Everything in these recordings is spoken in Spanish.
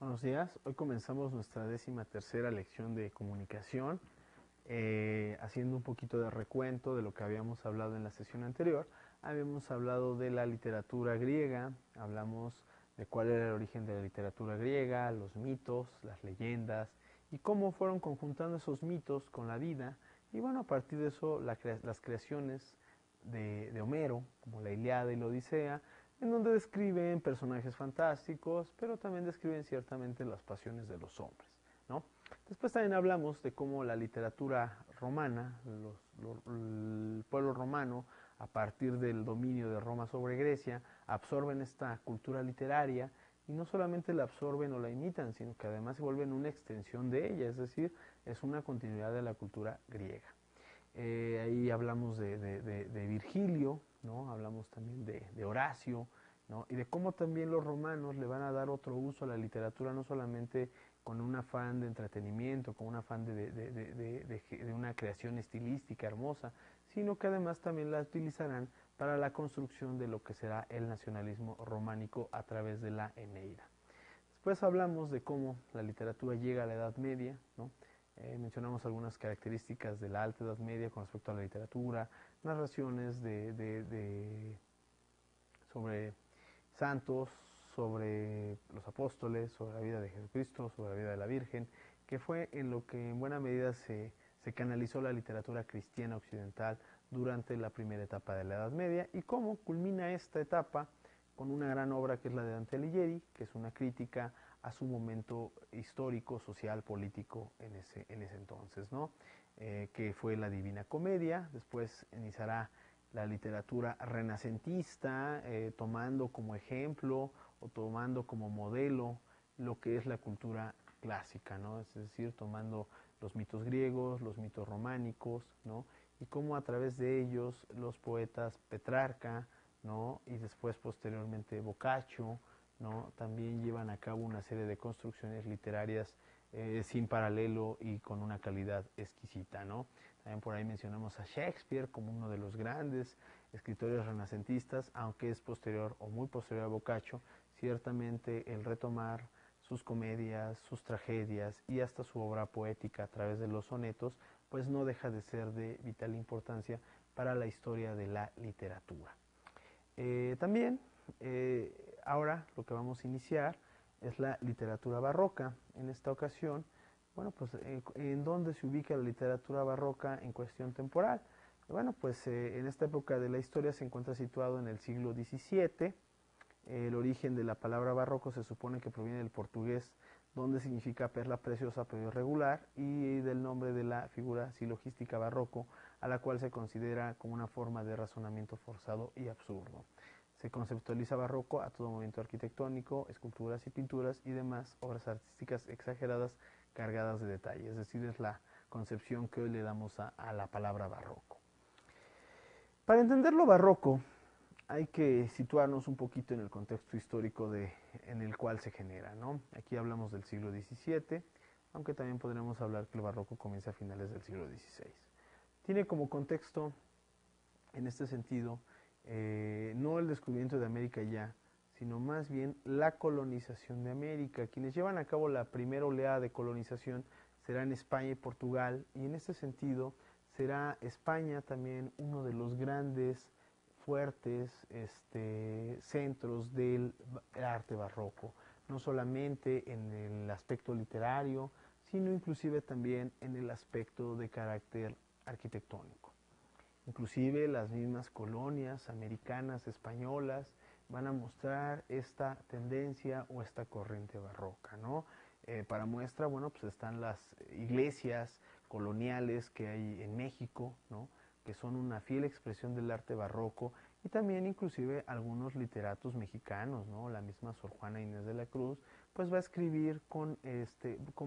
Buenos días, hoy comenzamos nuestra 13ª lección de comunicación, haciendo un poquito de recuento de lo que habíamos hablado en la sesión anterior. Habíamos hablado de la literatura griega, hablamos de cuál era el origen de la literatura griega, los mitos, las leyendas y cómo fueron conjuntando esos mitos con la vida. Y bueno, a partir de eso las creaciones de Homero, como la Ilíada y la Odisea, en donde describen personajes fantásticos, pero también describen ciertamente las pasiones de los hombres, ¿no? Después también hablamos de cómo la literatura romana, el pueblo romano, a partir del dominio de Roma sobre Grecia, absorben esta cultura literaria y no solamente la absorben o la imitan, sino que además se vuelven una extensión de ella, es decir, es una continuidad de la cultura griega. Ahí hablamos de Virgilio, ¿no? Hablamos también de Horacio, ¿no? Y de cómo también los romanos le van a dar otro uso a la literatura, no solamente con un afán de entretenimiento, con un afán de una creación estilística hermosa, sino que además también la utilizarán para la construcción de lo que será el nacionalismo románico a través de la Eneida. Después hablamos de cómo la literatura llega a la Edad Media, ¿no? Mencionamos algunas características de la Alta Edad Media con respecto a la literatura, narraciones sobre santos, sobre los apóstoles, sobre la vida de Jesucristo, sobre la vida de la Virgen, que fue en lo que en buena medida se canalizó la literatura cristiana occidental durante la primera etapa de la Edad Media y cómo culmina esta etapa con una gran obra que es la de Dante Alighieri, que es una crítica a su momento histórico, social, político en ese entonces, ¿no? Que fue la Divina Comedia. Después iniciará la literatura renacentista, tomando como ejemplo o tomando como modelo lo que es la cultura clásica, ¿no? Es decir, tomando los mitos griegos, los mitos románicos, ¿no? Y cómo a través de ellos los poetas Petrarca, ¿no? Y después posteriormente Boccaccio, ¿no? También llevan a cabo una serie de construcciones literarias sin paralelo y con una calidad exquisita, ¿no? También por ahí mencionamos a Shakespeare como uno de los grandes escritores renacentistas, aunque es posterior o muy posterior a Boccaccio. Ciertamente el retomar sus comedias, sus tragedias y hasta su obra poética a través de los sonetos, pues no deja de ser de vital importancia para la historia de la literatura. También, ahora lo que vamos a iniciar es la literatura barroca. En esta ocasión, bueno, pues, ¿en dónde se ubica la literatura barroca en cuestión temporal? Bueno, pues en esta época de la historia se encuentra situado en el siglo XVII. El origen de la palabra barroco se supone que proviene del portugués, donde significa perla preciosa pero irregular, y del nombre de la figura silogística barroco, a la cual se considera como una forma de razonamiento forzado y absurdo. Se conceptualiza barroco a todo movimiento arquitectónico, esculturas y pinturas y demás obras artísticas exageradas cargadas de detalle. Es decir, es la concepción que hoy le damos a la palabra barroco. Para entender lo barroco, hay que situarnos un poquito en el contexto histórico en el cual se genera, ¿no? Aquí hablamos del siglo XVII, aunque también podremos hablar que el barroco comienza a finales del siglo XVI. Tiene como contexto, en este sentido, no el descubrimiento de América ya, sino más bien la colonización de América. Quienes llevan a cabo la primera oleada de colonización serán España y Portugal, y en este sentido será España también uno de los grandes fuertes centros del arte barroco, no solamente en el aspecto literario, sino inclusive también en el aspecto de carácter arquitectónico. Inclusive las mismas colonias americanas, españolas, van a mostrar esta tendencia o esta corriente barroca, ¿no? Para muestra, bueno, pues están las iglesias coloniales que hay en México, ¿no? Que son una fiel expresión del arte barroco, y también inclusive algunos literatos mexicanos, ¿no? La misma Sor Juana Inés de la Cruz, pues va a escribir con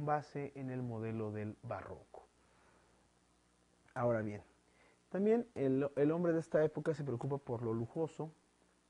base en el modelo del barroco. Ahora bien, también el hombre de esta época se preocupa por lo lujoso.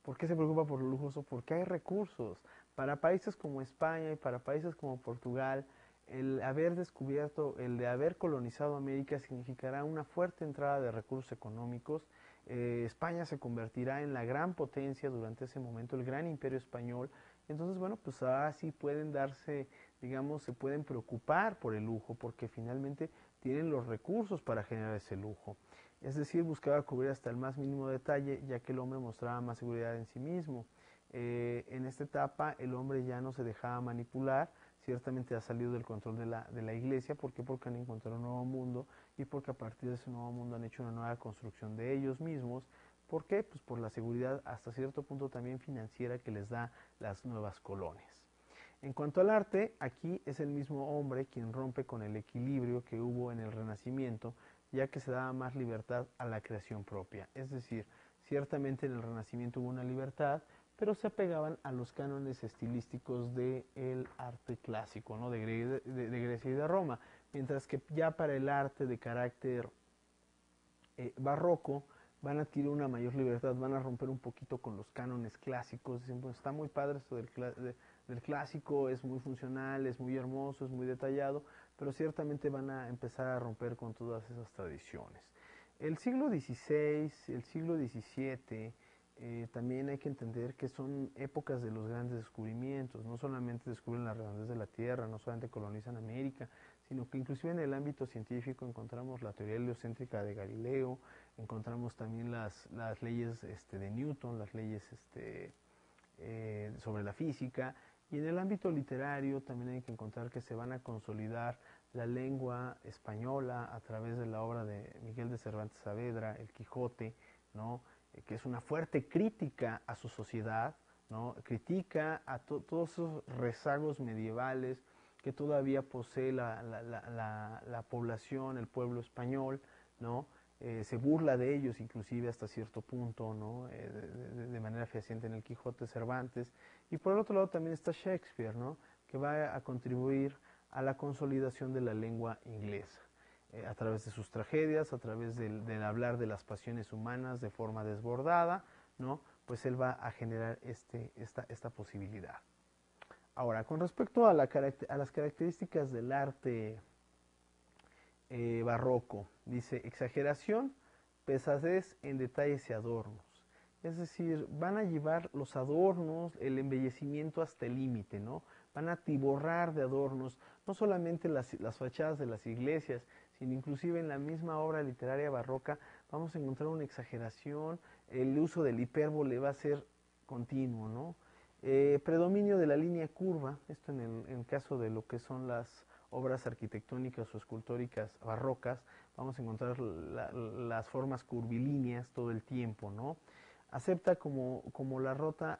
¿Por qué se preocupa por lo lujoso? Porque hay recursos. Para países como España y para países como Portugal, el haber descubierto, el de haber colonizado América significará una fuerte entrada de recursos económicos. España se convertirá en la gran potencia durante ese momento, el gran imperio español, Entonces, bueno, pues así pueden darse, digamos, se pueden preocupar por el lujo, porque finalmente tienen los recursos para generar ese lujo. Es decir, buscaba cubrir hasta el más mínimo detalle, ya que el hombre mostraba más seguridad en sí mismo. En esta etapa el hombre ya no se dejaba manipular, ciertamente ha salido del control de la iglesia. ¿Por qué? Porque han encontrado un nuevo mundo y porque a partir de ese nuevo mundo han hecho una nueva construcción de ellos mismos. ¿Por qué? Pues por la seguridad hasta cierto punto también financiera que les da las nuevas colonias. En cuanto al arte, aquí es el mismo hombre quien rompe con el equilibrio que hubo en el Renacimiento, ya que se daba más libertad a la creación propia. Es decir, ciertamente en el Renacimiento hubo una libertad, pero se apegaban a los cánones estilísticos del arte clásico, ¿no? de Grecia y de Roma, mientras que ya para el arte de carácter barroco van a adquirir una mayor libertad, van a romper un poquito con los cánones clásicos. Dicen, pues está muy padre esto del clásico, es muy funcional, es muy hermoso, es muy detallado, pero ciertamente van a empezar a romper con todas esas tradiciones. El siglo XVI, el siglo XVII, también hay que entender que son épocas de los grandes descubrimientos. No solamente descubren la redondez de la Tierra, no solamente colonizan América, sino que inclusive en el ámbito científico encontramos la teoría heliocéntrica de Galileo, encontramos también las leyes de Newton, las leyes sobre la física, y en el ámbito literario también hay que encontrar que se van a consolidar la lengua española a través de la obra de Miguel de Cervantes Saavedra, El Quijote, ¿no? Que es una fuerte crítica a su sociedad, ¿no? Critica a todos esos rezagos medievales que todavía posee la población, el pueblo español, ¿no? Se burla de ellos inclusive hasta cierto punto, ¿no? De manera fehaciente en el Quijote Cervantes. Y por el otro lado también está Shakespeare, ¿no? Que va a contribuir a la consolidación de la lengua inglesa, a través de sus tragedias, a través del hablar de las pasiones humanas de forma desbordada, ¿no? Pues él va a generar esta posibilidad. Ahora, con respecto a las características del arte barroco, dice exageración, pesadez en detalles y adornos. Es decir, van a llevar los adornos, el embellecimiento hasta el límite, ¿no? Van a tiborrar de adornos, no solamente las fachadas de las iglesias, sino inclusive en la misma obra literaria barroca vamos a encontrar una exageración, el uso del hipérbole va a ser continuo, ¿no? Predominio de la línea curva, esto en el caso de lo que son las obras arquitectónicas o escultóricas barrocas, vamos a encontrar las formas curvilíneas todo el tiempo, ¿no? Acepta como la rota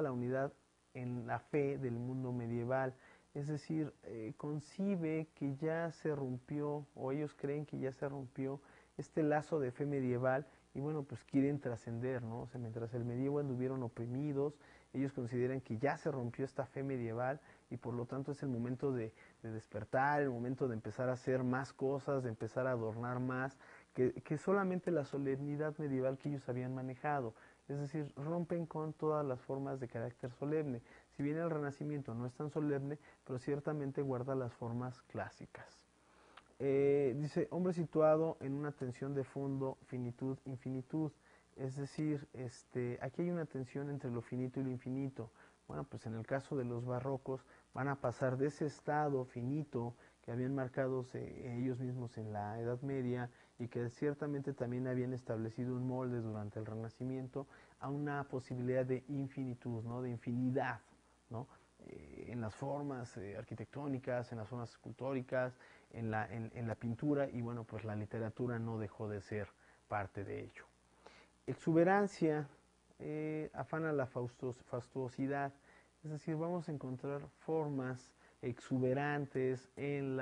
la unidad en la fe del mundo medieval, es decir, concibe que ya se rompió, o ellos creen que ya se rompió este lazo de fe medieval, y bueno, pues quieren trascender, ¿no? O sea, mientras el medievo anduvieron oprimidos, ellos consideran que ya se rompió esta fe medieval y por lo tanto es el momento de despertar, el momento de empezar a hacer más cosas, de empezar a adornar más, que solamente la solemnidad medieval que ellos habían manejado. Es decir, rompen con todas las formas de carácter solemne. Si bien el Renacimiento no es tan solemne, pero ciertamente guarda las formas clásicas. Dice, hombre situado en una tensión de fondo, finitud, infinitud. Es decir, aquí hay una tensión entre lo finito y lo infinito. Bueno, pues en el caso de los barrocos van a pasar de ese estado finito que habían marcado ellos mismos en la Edad Media y que ciertamente también habían establecido un molde durante el Renacimiento a una posibilidad de infinitud, ¿no? De infinidad, ¿no? En las formas arquitectónicas, en las formas escultóricas, en la pintura, y bueno, pues la literatura no dejó de ser parte de ello. Exuberancia, afana la fastuosidad, es decir, vamos a encontrar formas exuberantes en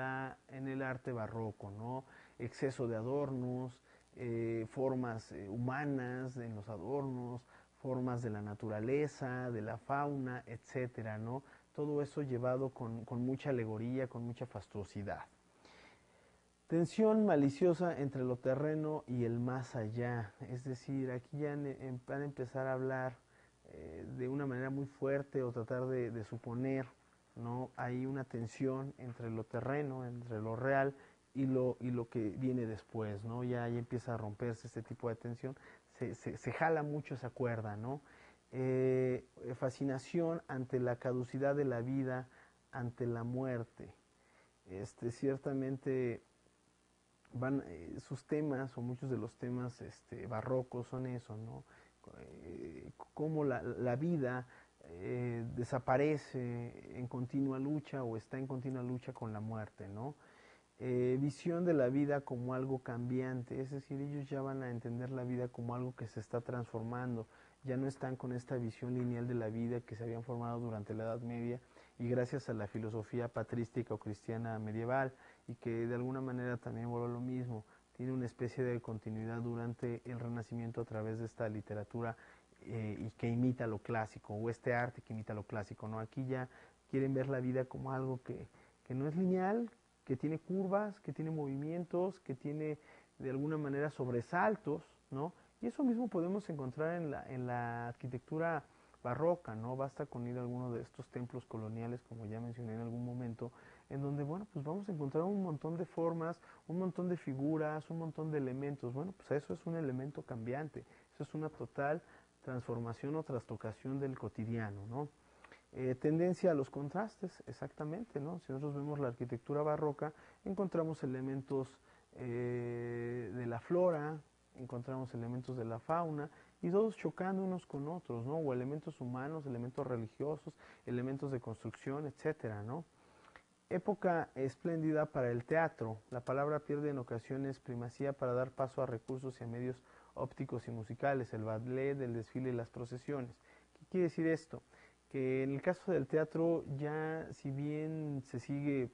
el arte barroco, ¿no? Exceso de adornos, formas humanas en los adornos, formas de la naturaleza, de la fauna, etcétera, ¿no? Todo eso llevado con mucha alegoría, con mucha fastuosidad. Tensión maliciosa entre lo terreno y el más allá, es decir, aquí ya van a empezar a hablar de una manera muy fuerte o tratar de suponer, ¿no? Hay una tensión entre lo terreno, entre lo real y lo que viene después, ¿no? Ya empieza a romperse este tipo de tensión, se jala mucho esa cuerda, ¿no? fascinación ante la caducidad de la vida, ante la muerte. Ciertamente sus temas o muchos de los temas barrocos son eso, ¿no? Cómo la vida desaparece en continua lucha o está en continua lucha con la muerte, ¿no? Visión de la vida como algo cambiante, es decir, ellos ya van a entender la vida como algo que se está transformando, ya no están con esta visión lineal de la vida que se habían formado durante la Edad Media y gracias a la filosofía patrística o cristiana medieval, y que de alguna manera también vuelve lo mismo, tiene una especie de continuidad durante el Renacimiento a través de esta literatura y que imita lo clásico, o este arte que imita lo clásico, ¿no? Aquí ya quieren ver la vida como algo que no es lineal, que tiene curvas, que tiene movimientos, que tiene de alguna manera sobresaltos, ¿no? Y eso mismo podemos encontrar en la arquitectura barroca, ¿no? Basta con ir a alguno de estos templos coloniales, como ya mencioné en algún momento, en donde, bueno, pues vamos a encontrar un montón de formas, un montón de figuras, un montón de elementos. Bueno, pues eso es un elemento cambiante, eso es una total transformación o trastocación del cotidiano, ¿no? Tendencia a los contrastes, exactamente, ¿no? Si nosotros vemos la arquitectura barroca, encontramos elementos de la flora, encontramos elementos de la fauna, y todos chocando unos con otros, ¿no? O elementos humanos, elementos religiosos, elementos de construcción, etcétera, ¿no? Época espléndida para el teatro. La palabra pierde en ocasiones primacía para dar paso a recursos y a medios ópticos y musicales, el ballet, el desfile y las procesiones. ¿Qué quiere decir esto? Que en el caso del teatro ya, si bien se sigue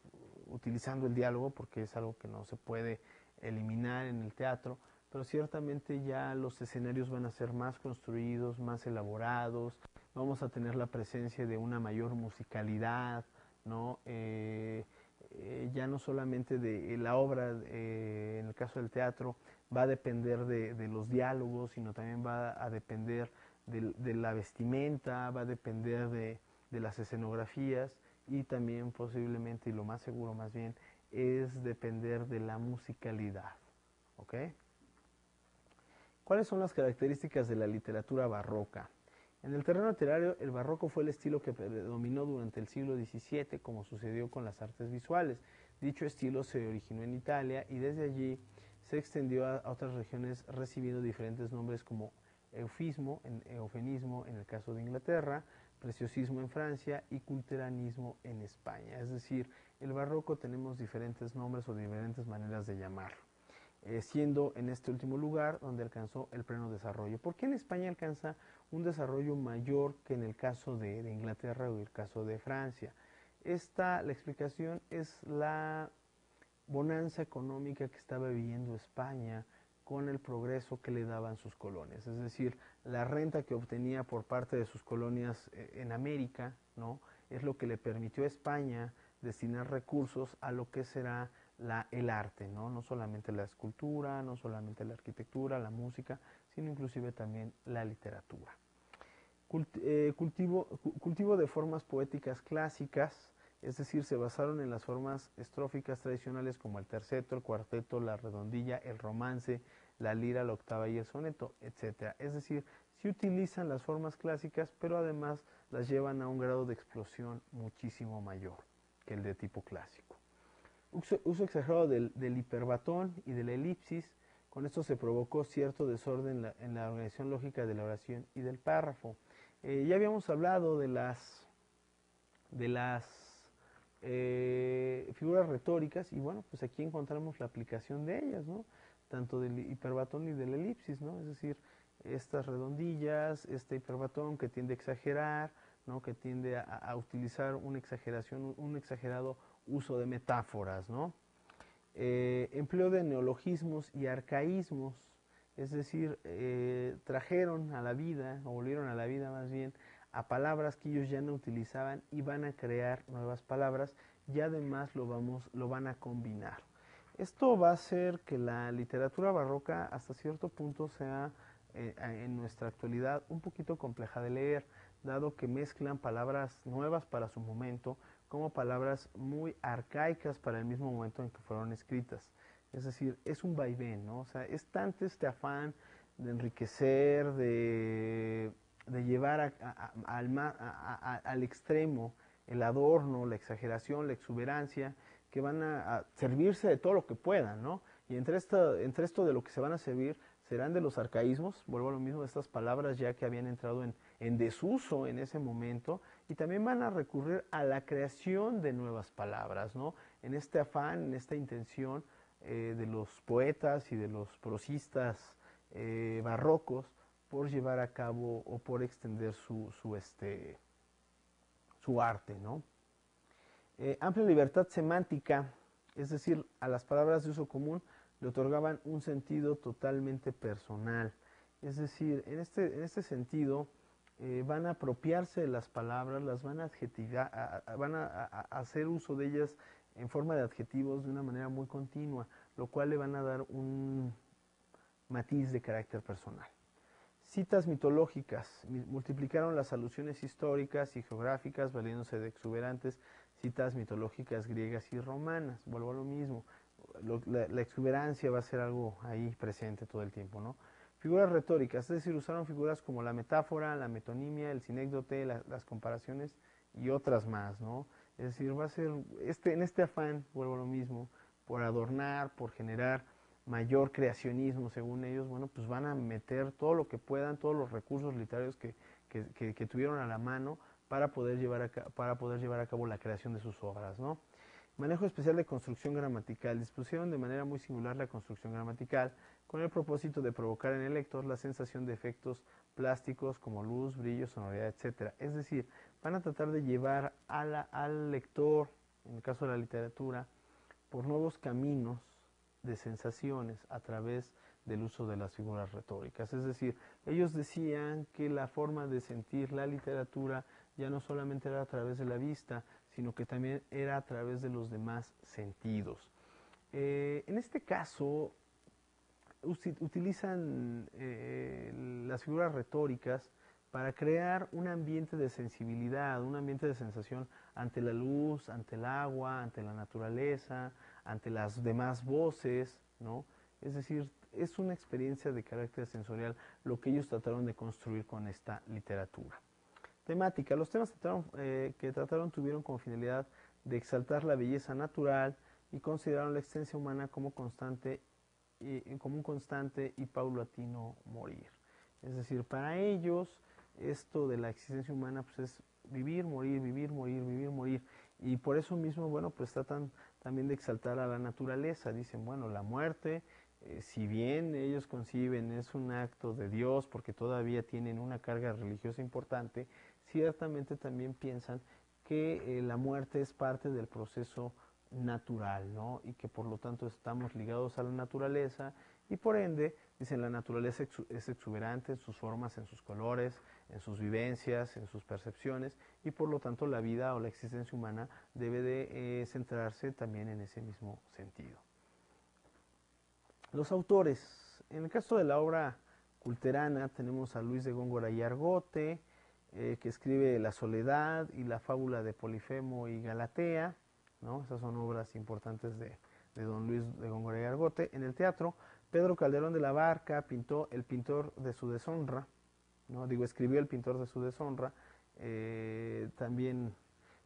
utilizando el diálogo, porque es algo que no se puede eliminar en el teatro, pero ciertamente ya los escenarios van a ser más construidos, más elaborados, vamos a tener la presencia de una mayor musicalidad, ¿no? Ya no solamente de la obra, en el caso del teatro, va a depender de los diálogos, sino también va a depender de la vestimenta, va a depender de las escenografías y también posiblemente, y lo más seguro más bien, es depender de la musicalidad. ¿Ok? ¿Cuáles son las características de la literatura barroca? En el terreno literario, el barroco fue el estilo que predominó durante el siglo XVII, como sucedió con las artes visuales. Dicho estilo se originó en Italia y desde allí se extendió a otras regiones recibiendo diferentes nombres como eufemismo en el caso de Inglaterra, preciosismo en Francia y culteranismo en España. Es decir, el barroco tenemos diferentes nombres o diferentes maneras de llamarlo. Siendo en este último lugar donde alcanzó el pleno desarrollo. ¿Por qué en España alcanza un desarrollo mayor que en el caso de Inglaterra o el caso de Francia? La explicación es la bonanza económica que estaba viviendo España con el progreso que le daban sus colonias, es decir, la renta que obtenía por parte de sus colonias en América, ¿no? Es lo que le permitió a España destinar recursos a lo que será el arte, ¿no? No solamente la escultura, no solamente la arquitectura, la música, sino inclusive también la literatura. Cultivo de formas poéticas clásicas, es decir, se basaron en las formas estróficas tradicionales como el terceto, el cuarteto, la redondilla, el romance, la lira, la octava y el soneto, etc. Es decir, sí utilizan las formas clásicas, pero además las llevan a un grado de explosión muchísimo mayor que el de tipo clásico. Uso exagerado del hiperbatón y de la elipsis. Con esto se provocó cierto desorden en la organización lógica de la oración y del párrafo. Ya habíamos hablado de las figuras retóricas y bueno, pues aquí encontramos la aplicación de ellas, ¿no? Tanto del hiperbatón y de la elipsis, ¿no? Es decir, estas redondillas, este hiperbatón que tiende a exagerar, ¿no? Que tiende a utilizar una exageración, un exagerado uso de metáforas, ¿no? Empleo de neologismos y arcaísmos, es decir, trajeron a la vida, o volvieron a la vida más bien, a palabras que ellos ya no utilizaban y van a crear nuevas palabras y además lo van a combinar. Esto va a hacer que la literatura barroca hasta cierto punto sea en nuestra actualidad un poquito compleja de leer, dado que mezclan palabras nuevas para su momento como palabras muy arcaicas para el mismo momento en que fueron escritas. Es decir, es un vaivén, ¿no? O sea, es tanto este afán de enriquecer, de de llevar al extremo el adorno, la exageración, la exuberancia, que van a servirse de todo lo que puedan, ¿no? Y entre esto de lo que se van a servir serán de los arcaísmos, vuelvo a lo mismo, de estas palabras ya que habían entrado en desuso en ese momento, y también van a recurrir a la creación de nuevas palabras, ¿no? En este afán, en esta intención de los poetas y de los prosistas barrocos por llevar a cabo o por extender su arte, ¿no? Amplia libertad semántica, es decir, a las palabras de uso común le otorgaban un sentido totalmente personal. Es decir, en este sentido, van a apropiarse de las palabras, las van a adjetivar, van a hacer uso de ellas en forma de adjetivos de una manera muy continua, lo cual le van a dar un matiz de carácter personal. Citas mitológicas, multiplicaron las alusiones históricas y geográficas valiéndose de exuberantes citas mitológicas griegas y romanas. Vuelvo a lo mismo, la exuberancia va a ser algo ahí presente todo el tiempo, ¿no? Figuras retóricas, es decir, usaron figuras como la metáfora, la metonimia, el sinécdote, las comparaciones y otras más, ¿no? Es decir, va a ser, en este afán, vuelvo a lo mismo, por adornar, por generar mayor creacionismo, según ellos, bueno, pues van a meter todo lo que puedan, todos los recursos literarios que tuvieron a la mano para poder llevar a cabo la creación de sus obras, ¿no? Manejo especial de construcción gramatical. Dispusieron de manera muy singular la construcción gramatical con el propósito de provocar en el lector la sensación de efectos plásticos como luz, brillo, sonoridad, etc. Es decir, van a tratar de llevar al lector, en el caso de la literatura, por nuevos caminos de sensaciones a través del uso de las figuras retóricas. Es decir, ellos decían que la forma de sentir la literatura ya no solamente era a través de la vista, sino que también era a través de los demás sentidos. En este caso, utilizan las figuras retóricas para crear un ambiente de sensibilidad, un ambiente de sensación ante la luz, ante el agua, ante la naturaleza, ante las demás voces, ¿no? Es decir, es una experiencia de carácter sensorial lo que ellos trataron de construir con esta literatura. Temática. Los temas que trataron tuvieron como finalidad de exaltar la belleza natural y consideraron la existencia humana como un constante y paulatino morir. Es decir, para ellos esto de la existencia humana pues es vivir, morir, vivir, morir, vivir, morir. Y por eso mismo, bueno, pues tratan también de exaltar a la naturaleza. Dicen, bueno, la muerte, si bien ellos conciben es un acto de Dios porque todavía tienen una carga religiosa importante, ciertamente también piensan que la muerte es parte del proceso natural, ¿no? Y que por lo tanto estamos ligados a la naturaleza y por ende, dicen, la naturaleza es exuberante en sus formas, en sus colores, en sus vivencias, en sus percepciones y por lo tanto la vida o la existencia humana debe de centrarse también en ese mismo sentido. Los autores, en el caso de la obra culterana tenemos a Luis de Góngora y Argote, que escribe La Soledad y la fábula de Polifemo y Galatea, ¿no? Esas son obras importantes de don Luis de Góngora y Argote. En el teatro, Pedro Calderón de la Barca pintó El pintor de su deshonra, ¿no? Escribió El pintor de su deshonra, también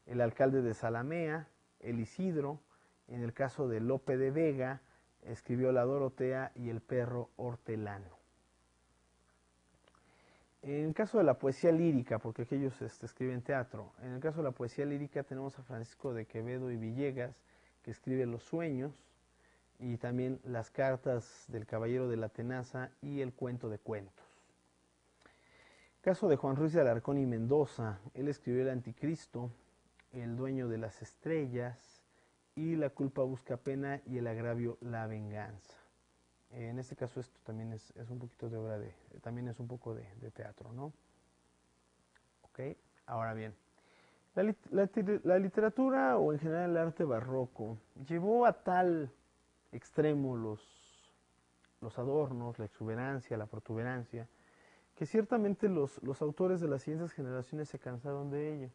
El alcalde de Zalamea, El Isidro. En el caso de Lope de Vega, escribió La Dorotea y El perro hortelano. En el caso de la poesía lírica, porque aquellos escriben teatro, en el caso de la poesía lírica tenemos a Francisco de Quevedo y Villegas, que escribe Los sueños, y también Las cartas del caballero de la tenaza y El cuento de cuentos. Caso de Juan Ruiz de Alarcón y Mendoza, él escribió El Anticristo, El dueño de las estrellas, y La culpa busca pena y el agravio la venganza. En este caso esto también es un poquito de obra también es un poco de teatro, ¿no? Ok, ahora bien, la literatura o en general el arte barroco llevó a tal extremo los adornos, la exuberancia, la protuberancia, que ciertamente los autores de las siguientes generaciones se cansaron de ello,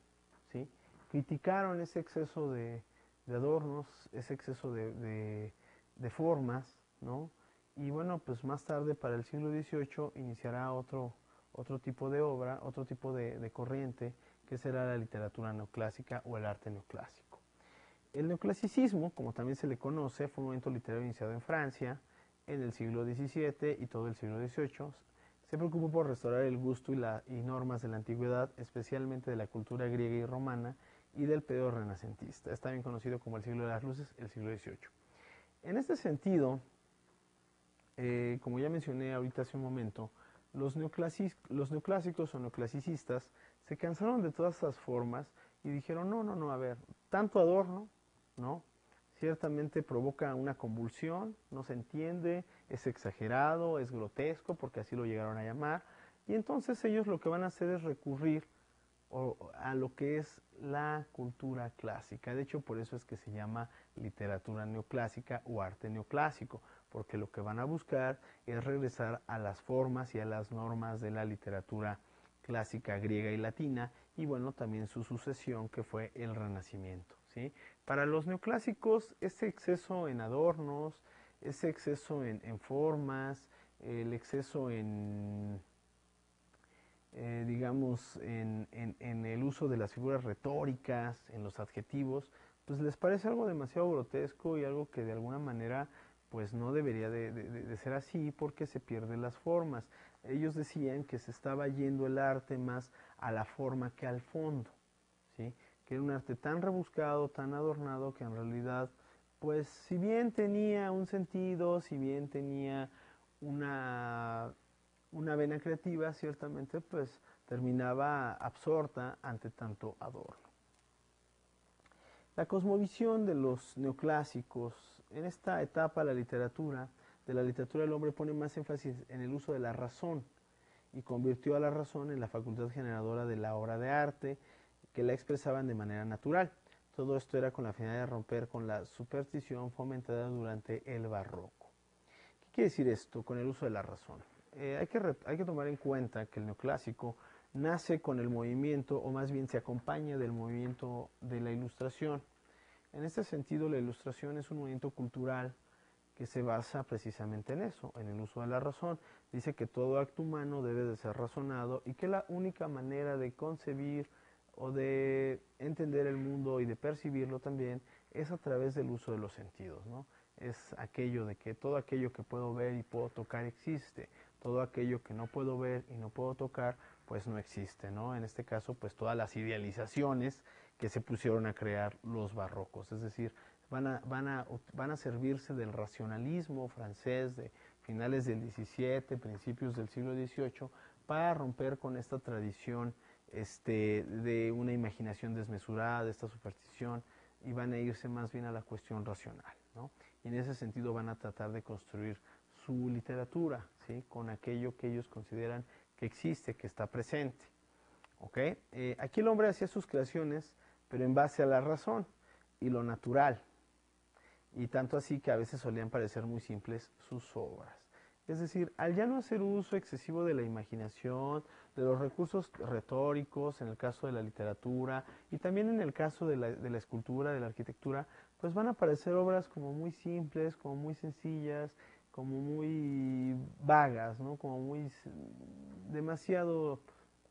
¿sí? Criticaron ese exceso de adornos, ese exceso de formas, ¿no? Y bueno, pues más tarde, para el siglo XVIII, iniciará otro otro tipo de obra, otro tipo de corriente, que será la literatura neoclásica o el arte neoclásico. El neoclasicismo, como también se le conoce, fue un movimiento literario iniciado en Francia en el siglo XVII y todo el siglo XVIII. Se preocupó por restaurar el gusto y normas de la antigüedad, especialmente de la cultura griega y romana y del periodo renacentista. Es también conocido como el siglo de las luces, el siglo XVIII. En este sentido, como ya mencioné ahorita hace un momento, los neoclásicos o neoclasicistas se cansaron de todas estas formas y dijeron, no, a ver, tanto adorno, ¿no? Ciertamente provoca una convulsión, no se entiende, es exagerado, es grotesco, porque así lo llegaron a llamar, y entonces ellos lo que van a hacer es recurrir a lo que es la cultura clásica. De hecho, por eso es que se llama literatura neoclásica o arte neoclásico, porque lo que van a buscar es regresar a las formas y a las normas de la literatura clásica griega y latina, y bueno, también su sucesión, que fue el Renacimiento, ¿sí? Para los neoclásicos, ese exceso en adornos, ese exceso en formas, el exceso en digamos, en el uso de las figuras retóricas, en los adjetivos, pues les parece algo demasiado grotesco y algo que de alguna manera pues no debería de ser así porque se pierden las formas. Ellos decían que se estaba yendo el arte más a la forma que al fondo, ¿sí? Que era un arte tan rebuscado, tan adornado, que en realidad, pues si bien tenía un sentido, si bien tenía una una vena creativa, ciertamente, pues terminaba absorta ante tanto adorno. La cosmovisión de los neoclásicos, en esta etapa de la literatura del hombre pone más énfasis en el uso de la razón y convirtió a la razón en la facultad generadora de la obra de arte que la expresaban de manera natural. Todo esto era con la finalidad de romper con la superstición fomentada durante el barroco. ¿Qué quiere decir esto con el uso de la razón? Hay que tomar en cuenta que el neoclásico nace con el movimiento, o más bien se acompaña del movimiento de la Ilustración. En este sentido, la Ilustración es un movimiento cultural que se basa precisamente en eso, en el uso de la razón. Dice que todo acto humano debe de ser razonado y que la única manera de concebir o de entender el mundo y de percibirlo también es a través del uso de los sentidos, ¿no? Es aquello de que todo aquello que puedo ver y puedo tocar existe, todo aquello que no puedo ver y no puedo tocar, pues no existe, ¿no? En este caso, pues todas las idealizaciones que se pusieron a crear los barrocos, es decir, van a servirse del racionalismo francés de finales del XVII, principios del siglo XVIII, para romper con esta tradición de una imaginación desmesurada, de esta superstición, y van a irse más bien a la cuestión racional, ¿no? Y en ese sentido van a tratar de construir su literatura, ¿sí? Con aquello que ellos consideran que existe, que está presente. ¿Okay? Aquí el hombre hacía sus creaciones, pero en base a la razón y lo natural, y tanto así que a veces solían parecer muy simples sus obras. Es decir, al ya no hacer uso excesivo de la imaginación, de los recursos retóricos, en el caso de la literatura, y también en el caso de la escultura, de la arquitectura, pues van a parecer obras como muy simples, como muy sencillas, como muy vagas, ¿no? Como muy demasiado,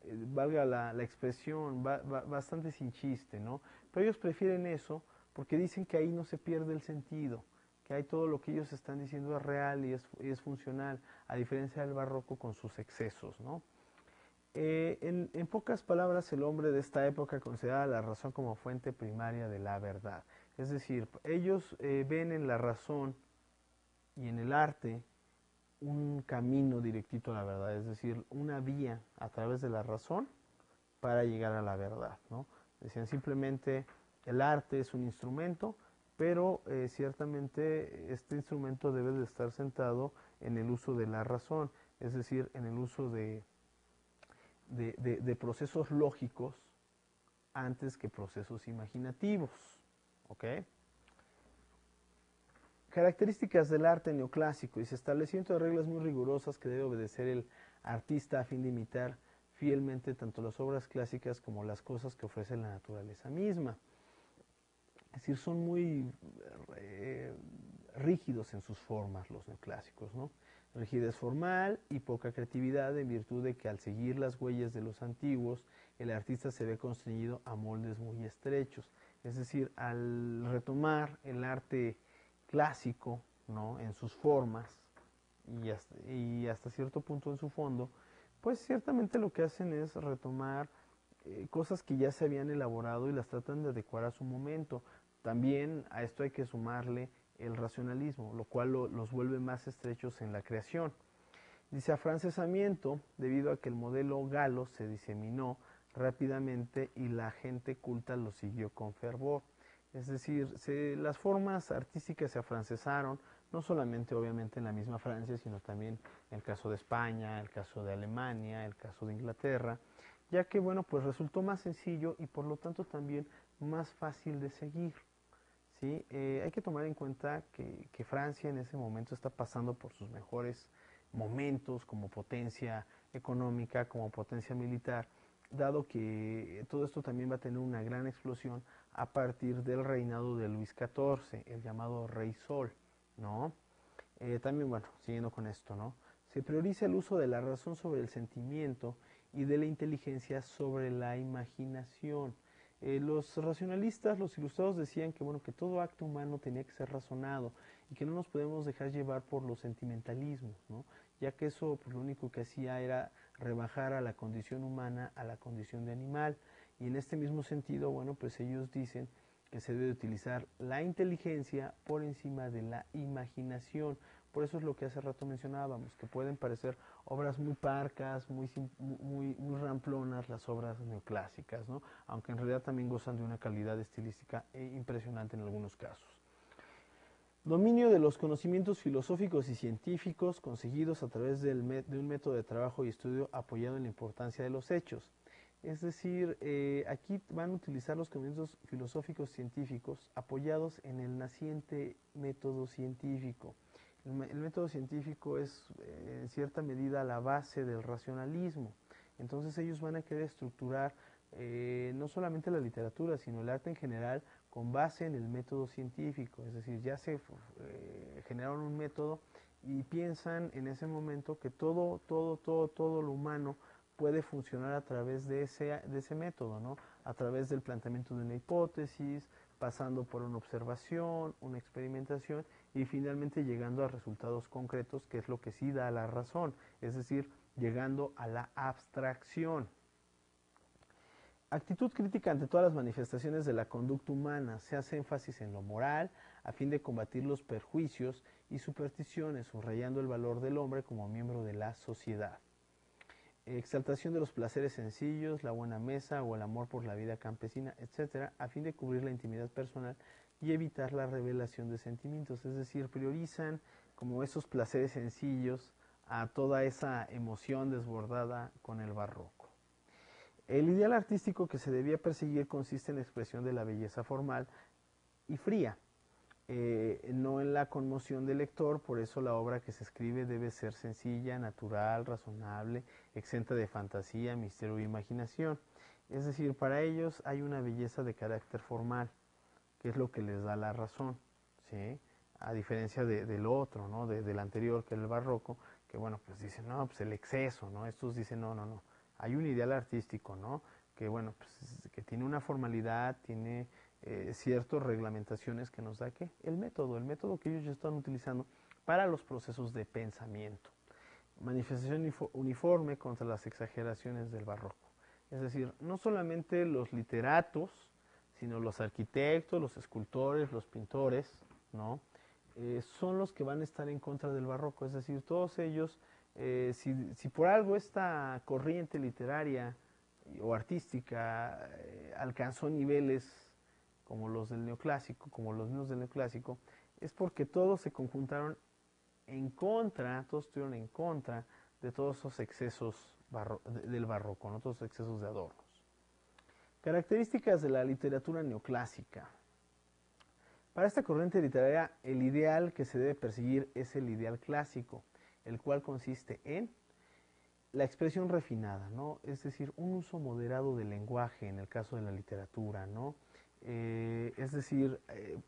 valga la expresión, bastante sin chiste, ¿no? Pero ellos prefieren eso porque dicen que ahí no se pierde el sentido, que ahí todo lo que ellos están diciendo es real y es funcional, a diferencia del barroco con sus excesos, ¿no? En pocas palabras, el hombre de esta época consideraba la razón como fuente primaria de la verdad. Es decir, ellos ven en la razón y en el arte un camino directito a la verdad, es decir, una vía a través de la razón para llegar a la verdad, ¿no? Decían simplemente el arte es un instrumento, pero ciertamente este instrumento debe de estar sentado en el uso de la razón, es decir, en el uso de procesos lógicos antes que procesos imaginativos, ¿ok? Características del arte neoclásico y se establecimiento de reglas muy rigurosas que debe obedecer el artista a fin de imitar fielmente tanto las obras clásicas como las cosas que ofrece la naturaleza misma. Es decir, son muy rígidos en sus formas los neoclásicos, ¿no? rigidez formal y poca creatividad en virtud de que al seguir las huellas de los antiguos, el artista se ve constreñido a moldes muy estrechos. Es decir, al retomar el arte clásico, ¿no?, en sus formas y hasta cierto punto en su fondo, pues ciertamente lo que hacen es retomar cosas que ya se habían elaborado y las tratan de adecuar a su momento. También a esto hay que sumarle el racionalismo, lo cual los vuelve más estrechos en la creación. Dice afrancesamiento, debido a que el modelo galo se diseminó rápidamente y la gente culta lo siguió con fervor. Es decir, las formas artísticas se afrancesaron, no solamente obviamente en la misma Francia, sino también en el caso de España, el caso de Alemania, el caso de Inglaterra, ya que bueno, pues resultó más sencillo y por lo tanto también más fácil de seguir. ¿Sí? Hay que tomar en cuenta que Francia en ese momento está pasando por sus mejores momentos como potencia económica, como potencia militar, dado que todo esto también va a tener una gran explosión a partir del reinado de Luis XIV, el llamado Rey Sol, ¿no? También, bueno, siguiendo con esto, ¿no? Se prioriza el uso de la razón sobre el sentimiento y de la inteligencia sobre la imaginación. Los racionalistas, los ilustrados decían que, bueno, que todo acto humano tenía que ser razonado y que no nos podemos dejar llevar por los sentimentalismos, ¿no? Ya que eso pues, lo único que hacía era rebajar a la condición humana a la condición de animal. Y en este mismo sentido, bueno, pues ellos dicen que se debe utilizar la inteligencia por encima de la imaginación. Por eso es lo que hace rato mencionábamos, que pueden parecer obras muy parcas, muy ramplonas las obras neoclásicas, ¿no? Aunque en realidad también gozan de una calidad estilística impresionante en algunos casos. Dominio de los conocimientos filosóficos y científicos conseguidos a través de un método de trabajo y estudio apoyado en la importancia de los hechos. Es decir, aquí van a utilizar los conocimientos filosóficos científicos apoyados en el naciente método científico. El método científico es en cierta medida la base del racionalismo. Entonces ellos van a querer estructurar no solamente la literatura, sino el arte en general con base en el método científico. Es decir, ya se generaron un método y piensan en ese momento que todo lo humano puede funcionar a través de ese método, ¿no? A través del planteamiento de una hipótesis, pasando por una observación, una experimentación y finalmente llegando a resultados concretos, que es lo que sí da la razón, es decir, llegando a la abstracción. Actitud crítica ante todas las manifestaciones de la conducta humana. Se hace énfasis en lo moral a fin de combatir los perjuicios y supersticiones, subrayando el valor del hombre como miembro de la sociedad. Exaltación de los placeres sencillos, la buena mesa o el amor por la vida campesina, etc., a fin de cubrir la intimidad personal y evitar la revelación de sentimientos. Es decir, priorizan como esos placeres sencillos a toda esa emoción desbordada con el barroco. El ideal artístico que se debía perseguir consiste en la expresión de la belleza formal y fría, no en la conmoción del lector. Por eso la obra que se escribe debe ser sencilla, natural, razonable, exenta de fantasía, misterio e imaginación. Es decir, para ellos hay una belleza de carácter formal, que es lo que les da la razón, ¿sí? A diferencia del otro, ¿no? Del anterior, que era el barroco, que bueno, pues dicen, no, pues el exceso, ¿no? Estos dicen, no, hay un ideal artístico, ¿no? Que bueno, pues que tiene una formalidad, tiene ciertas reglamentaciones que nos da que el método que ellos ya están utilizando para los procesos de pensamiento. Manifestación uniforme contra las exageraciones del barroco. Es decir, no solamente los literatos, sino los arquitectos, los escultores, los pintores, ¿no? Son los que van a estar en contra del barroco. Es decir, todos ellos, si por algo esta corriente literaria o artística alcanzó niveles como los del neoclásico, como los mismos del neoclásico, es porque todos se conjuntaron en contra, todos estuvieron en contra de todos esos excesos del barroco, ¿no? Todos esos excesos de adornos. Características de la literatura neoclásica. Para esta corriente literaria, el ideal que se debe perseguir es el ideal clásico, el cual consiste en la expresión refinada, ¿no? Es decir, un uso moderado del lenguaje en el caso de la literatura, ¿no? Es decir,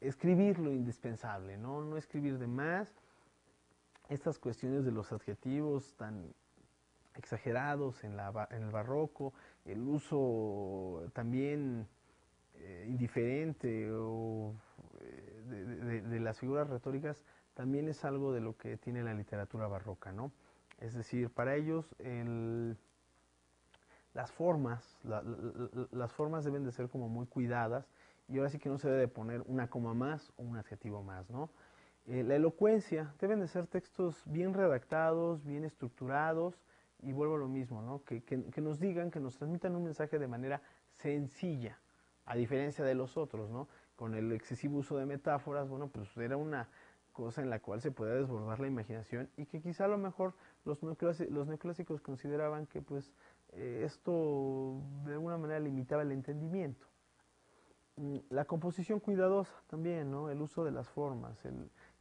escribir lo indispensable, ¿no? No escribir de más, estas cuestiones de los adjetivos tan exagerados en el barroco, el uso también indiferente o de las figuras retóricas, también es algo de lo que tiene la literatura barroca, ¿no? Es decir, para ellos las formas deben de ser como muy cuidadas, y ahora sí que no se debe de poner una coma más o un adjetivo más, ¿no? La elocuencia, deben de ser textos bien redactados, bien estructurados, y vuelvo a lo mismo, ¿no? Que nos digan, que nos transmitan un mensaje de manera sencilla, a diferencia de los otros, ¿no? Con el excesivo uso de metáforas, bueno, pues era una cosa en la cual se podía desbordar la imaginación, y que quizá a lo mejor los neoclásicos consideraban que pues esto de alguna manera limitaba el entendimiento. La composición cuidadosa también, ¿no? El uso de las formas.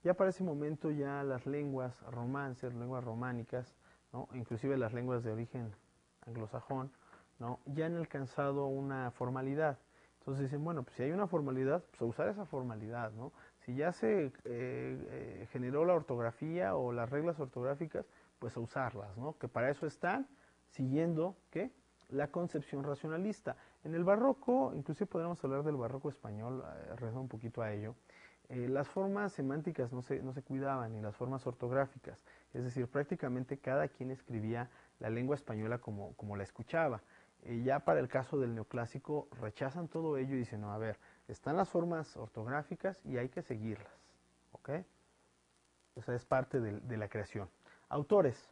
Ya para ese momento ya las lenguas romances, lenguas románicas, ¿no? Inclusive las lenguas de origen anglosajón, ¿no? Ya han alcanzado una formalidad. Entonces dicen, bueno, pues si hay una formalidad, pues a usar esa formalidad, ¿no? Si ya se generó la ortografía o las reglas ortográficas, pues a usarlas, ¿no? Que para eso están, siguiendo, ¿qué? La concepción racionalista. En el barroco, inclusive podríamos hablar del barroco español, un poquito a ello, las formas semánticas no se cuidaban, ni las formas ortográficas. Es decir, prácticamente cada quien escribía la lengua española como la escuchaba. Ya para el caso del neoclásico rechazan todo ello y dicen, no, a ver, están las formas ortográficas y hay que seguirlas. ¿Ok? O sea, es parte de la creación. Autores.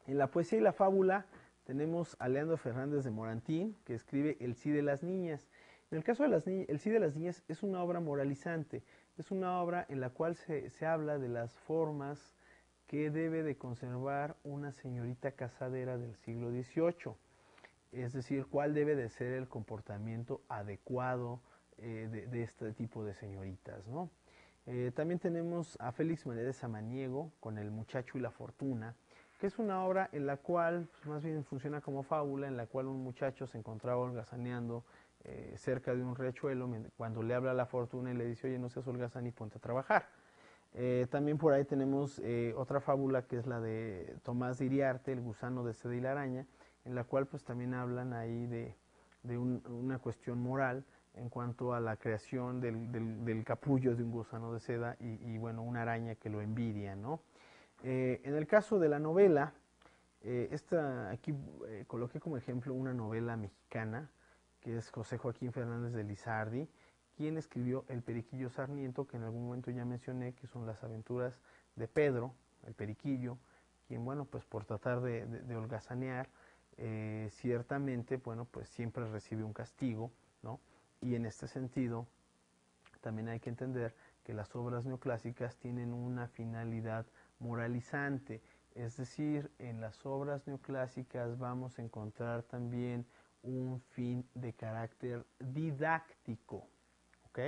En la poesía y la fábula tenemos a Leandro Fernández de Morantín, que escribe El sí de las niñas. En el caso de El sí de las niñas es una obra moralizante, es una obra en la cual se habla de las formas que debe de conservar una señorita casadera del siglo XVIII. Es decir, cuál debe de ser el comportamiento adecuado de este tipo de señoritas, ¿no? También tenemos a Félix María de Samaniego con El muchacho y la fortuna, que es una obra en la cual pues, más bien funciona como fábula, en la cual un muchacho se encontraba holgazaneando cerca de un riachuelo cuando le habla a la fortuna y le dice, oye, no seas holgazán y ponte a trabajar. También por ahí tenemos otra fábula que es la de Tomás de Iriarte, El gusano de seda y la araña, en la cual pues también hablan ahí de una cuestión moral en cuanto a la creación del capullo de un gusano de seda y bueno, una araña que lo envidia, ¿no? En el caso de la novela, aquí coloqué como ejemplo una novela mexicana que es José Joaquín Fernández de Lizardi, quien escribió El Periquillo Sarmiento, que en algún momento ya mencioné, que son las aventuras de Pedro, el periquillo, quien, bueno, pues por tratar de holgazanear, ciertamente, bueno, pues siempre recibe un castigo, ¿no? Y en este sentido, también hay que entender que las obras neoclásicas tienen una finalidad moralizante, es decir, en las obras neoclásicas vamos a encontrar también un fin de carácter didáctico. ¿Ok?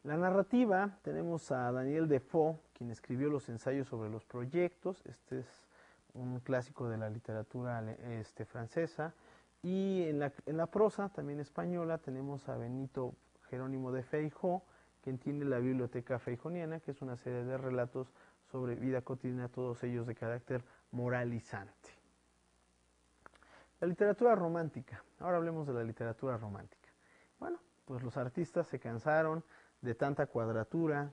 La narrativa, tenemos a Daniel Defoe, quien escribió los ensayos sobre los proyectos, este es un clásico de la literatura francesa, y en la prosa, también española, tenemos a Benito Jerónimo de Feijó, quien tiene la Biblioteca Feijoniana, que es una serie de relatos sobre vida cotidiana, todos ellos de carácter moralizante. La literatura romántica. Ahora hablemos de la literatura romántica. Bueno, pues los artistas se cansaron de tanta cuadratura,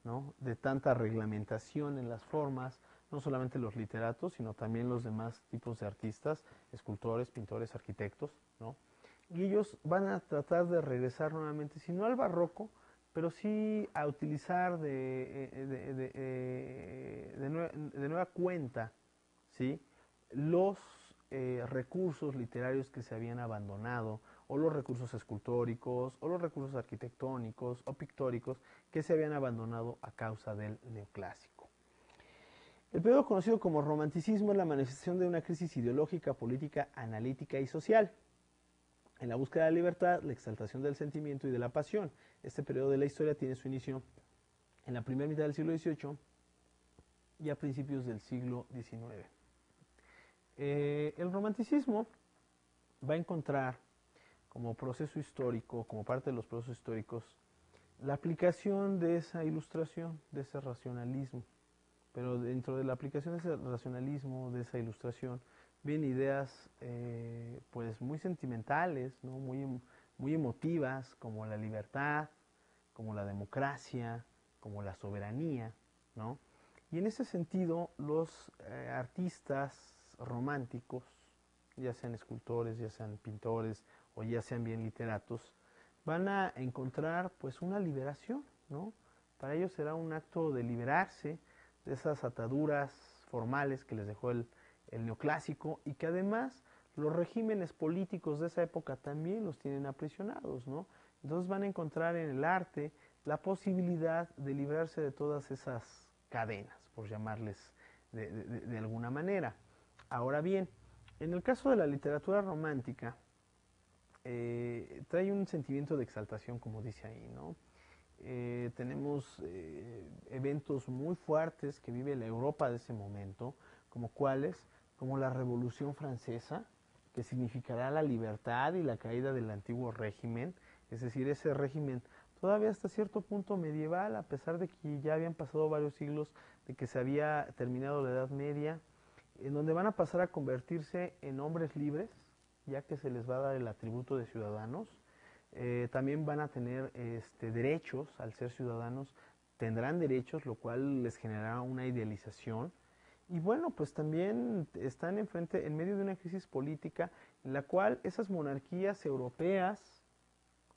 ¿no? De tanta reglamentación en las formas, no solamente los literatos, sino también los demás tipos de artistas, escultores, pintores, arquitectos, ¿no? Y ellos van a tratar de regresar nuevamente, si no al barroco, pero sí a utilizar de nueva cuenta, ¿sí? Los recursos literarios que se habían abandonado, o los recursos escultóricos, o los recursos arquitectónicos o pictóricos que se habían abandonado a causa del neoclásico. El periodo conocido como romanticismo es la manifestación de una crisis ideológica, política, analítica y social. En la búsqueda de la libertad, la exaltación del sentimiento y de la pasión. Este periodo de la historia tiene su inicio en la primera mitad del siglo XVIII y a principios del siglo XIX. El romanticismo va a encontrar como proceso histórico, como parte de los procesos históricos, la aplicación de esa ilustración, de ese racionalismo, pero dentro de la aplicación de ese racionalismo, de esa ilustración, vienen ideas pues muy sentimentales, ¿no? Muy emotivas, como la libertad, como la democracia, como la soberanía, ¿no? Y en ese sentido, los artistas románticos, ya sean escultores, ya sean pintores o ya sean bien literatos, van a encontrar pues una liberación, ¿no? Para ellos será un acto de liberarse de esas ataduras formales que les dejó el neoclásico y que además los regímenes políticos de esa época también los tienen aprisionados, ¿no? Entonces van a encontrar en el arte la posibilidad de librarse de todas esas cadenas, por llamarles de alguna manera. Ahora bien, en el caso de la literatura romántica, trae un sentimiento de exaltación, como dice ahí, ¿no? Tenemos eventos muy fuertes que vive la Europa de ese momento, como cuáles, como la Revolución Francesa, que significará la libertad y la caída del antiguo régimen, es decir, ese régimen todavía hasta cierto punto medieval, a pesar de que ya habían pasado varios siglos de que se había terminado la Edad Media, en donde van a pasar a convertirse en hombres libres, ya que se les va a dar el atributo de ciudadanos. También van a tener derechos, al ser ciudadanos, tendrán derechos, lo cual les generará una idealización. Y bueno, pues también están en medio de una crisis política en la cual esas monarquías europeas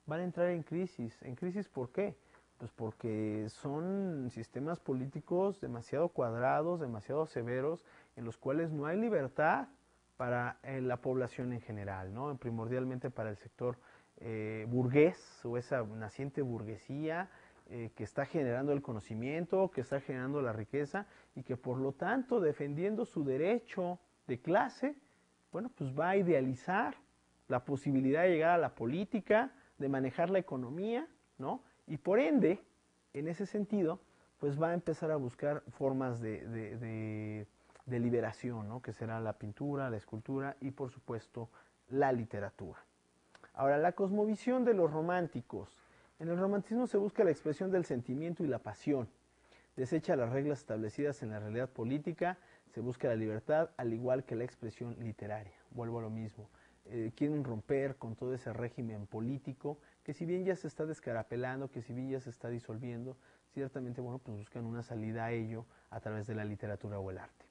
van a entrar en crisis. ¿En crisis por qué? Pues porque son sistemas políticos demasiado cuadrados, demasiado severos, en los cuales no hay libertad para la población en general, ¿no? Primordialmente para el sector burgués o esa naciente burguesía que está generando el conocimiento, que está generando la riqueza y que por lo tanto defendiendo su derecho de clase, bueno, pues va a idealizar la posibilidad de llegar a la política, de manejar la economía, ¿no? Y por ende, en ese sentido, pues va a empezar a buscar formas de liberación, ¿no? Que será la pintura, la escultura y por supuesto la literatura. Ahora, la cosmovisión de los románticos. En el romanticismo se busca la expresión del sentimiento y la pasión. Desecha las reglas establecidas en la realidad política, se busca la libertad, al igual que la expresión literaria. Vuelvo a lo mismo. Quieren romper con todo ese régimen político que si bien ya se está descarapelando, que si bien ya se está disolviendo, ciertamente, bueno, pues buscan una salida a ello a través de la literatura o el arte.